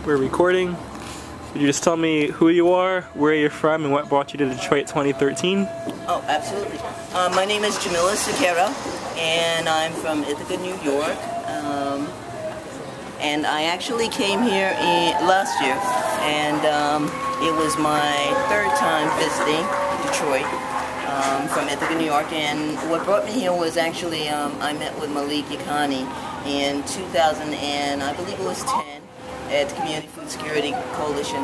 We're recording. Could you just tell me who you are, where you're from, and what brought you to Detroit 2013? Oh, absolutely. My name is Jemila, and I'm from Ithaca, New York. And I actually came here last year, and it was my third time visiting Detroit from Ithaca, New York. And what brought me here was actually I met with Malik Yakani in 2000 and I believe it was 10 at the Community Food Security Coalition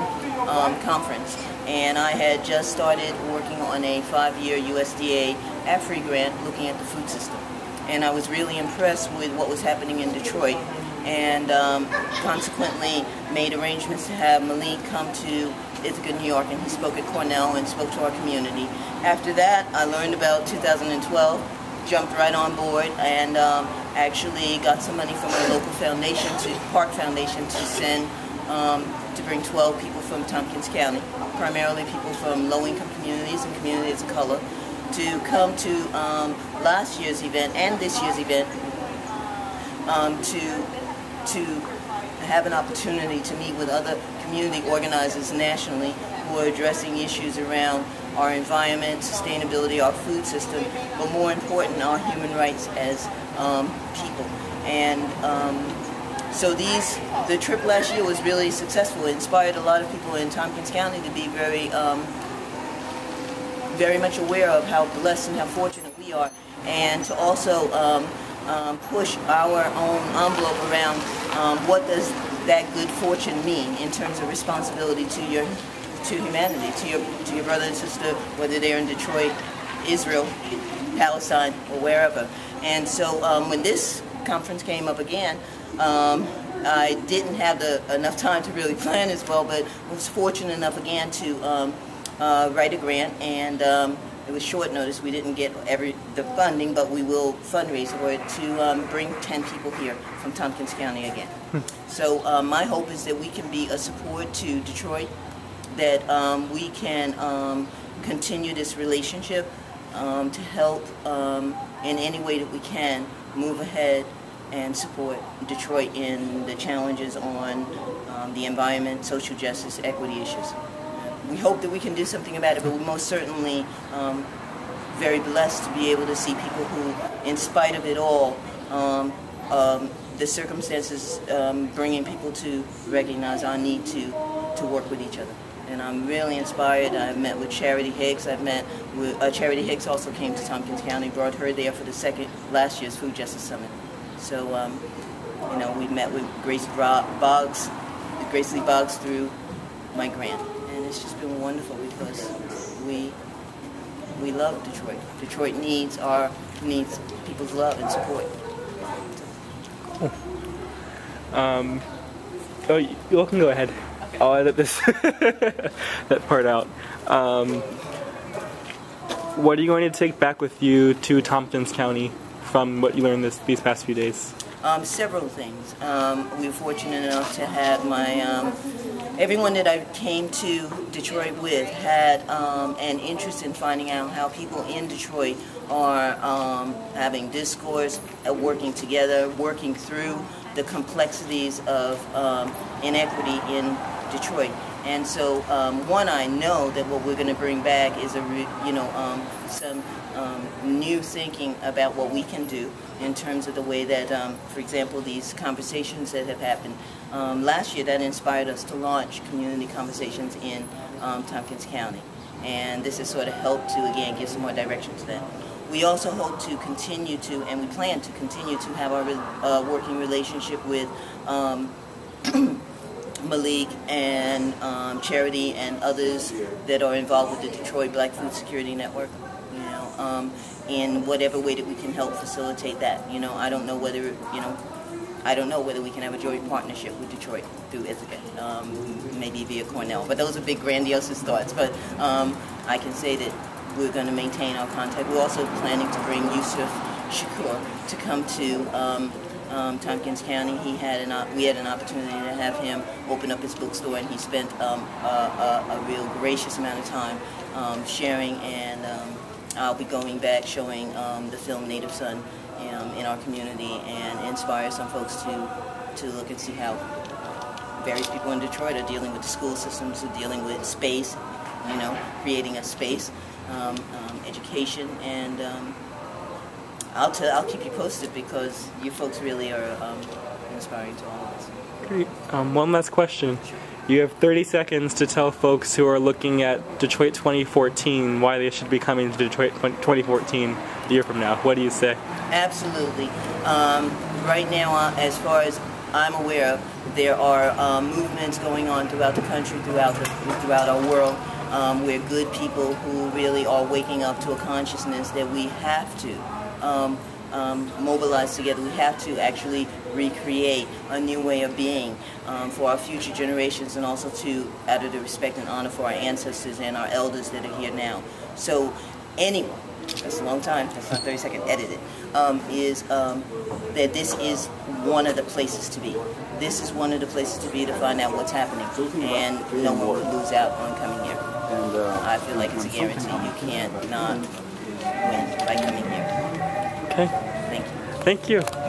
conference. And I had just started working on a 5-year USDA AFRI grant looking at the food system. And I was really impressed with what was happening in Detroit, and consequently made arrangements to have Malik come to Ithaca, New York, and he spoke at Cornell and spoke to our community. After that, I learned about 2012, jumped right on board, and actually got some money from a local foundation, Park Foundation, to send to bring 12 people from Tompkins County, primarily people from low-income communities and communities of color, to come to last year's event and this year's event to have an opportunity to meet with other community organizers nationally who are addressing issues around our environment, sustainability, our food system, but more important, our human rights as people. And so the trip last year was really successful. It inspired a lot of people in Tompkins County to be very much aware of how blessed and how fortunate we are, and to also push our own envelope around what does that good fortune mean in terms of responsibility to humanity, to your brother and sister, whether they're in Detroit, Israel, Palestine, or wherever. And so when this conference came up again, I didn't have enough time to really plan as well, but was fortunate enough again to write a grant, and it was short notice. We didn't get the funding, but we will fundraise for it to bring 10 people here from Tompkins County again. So my hope is that we can be a support to Detroit, that we can continue this relationship to help in any way that we can move ahead and support Detroit in the challenges on the environment, social justice, equity issues. We hope that we can do something about it, but we're most certainly very blessed to be able to see people who, in spite of it all, the circumstances bringing people to recognize our need to work with each other. And I'm really inspired. I've met with Charity Hicks. I've met with Charity Hicks also came to Tompkins County, brought her there for last year's Food Justice Summit. So, you know, we met with Grace Lee Boggs through my grant. And it's just been wonderful because we love Detroit. Detroit needs people's love and support. Oh, you can go ahead. I'll edit this that part out. What are you going to take back with you to Tompkins County from what you learned these past few days? Several things. We were fortunate enough to have everyone that I came to Detroit with had an interest in finding out how people in Detroit are having discourse, working together, working through the complexities of inequity in Detroit. And so, one, I know that what we're going to bring back is some new thinking about what we can do in terms of the way that, for example, these conversations that have happened last year, that inspired us to launch community conversations in Tompkins County. And this has sort of helped to, again, give some more direction to that. We also hope to continue to, and we plan to continue to have our working relationship with Malik and Charity and others that are involved with the Detroit Black Food Security Network, in whatever way that we can help facilitate that. I don't know whether we can have a joint partnership with Detroit through Ithaca, maybe via Cornell, but those are big grandiose thoughts. But I can say that we're going to maintain our contact. We're also planning to bring Yusuf Shakur to come to Tompkins County. We had an opportunity to have him open up his bookstore, and he spent a real gracious amount of time sharing, and I'll be going back showing the film Native Son in our community and inspire some folks to look and see how various people in Detroit are dealing with the school systems, are dealing with space, creating a space, education, and I'll keep you posted because you folks really are inspiring to all of us. Great. One last question. You have 30 seconds to tell folks who are looking at Detroit 2014 why they should be coming to Detroit 2014 a year from now. What do you say? Absolutely. Right now, as far as I'm aware of, there are movements going on throughout the country, throughout our world, where good people who really are waking up to a consciousness that we have to mobilize together. We have to actually recreate a new way of being for our future generations, and also to out of the respect and honor for our ancestors and our elders that are here now. So anyone, that's a long time, that's not 30 seconds, edited, is that this is one of the places to be. This is one of the places to be to find out what's happening, and no one would lose out on coming here. I feel like it's a guarantee. You can't not win by coming here. Okay. Thank you. Thank you.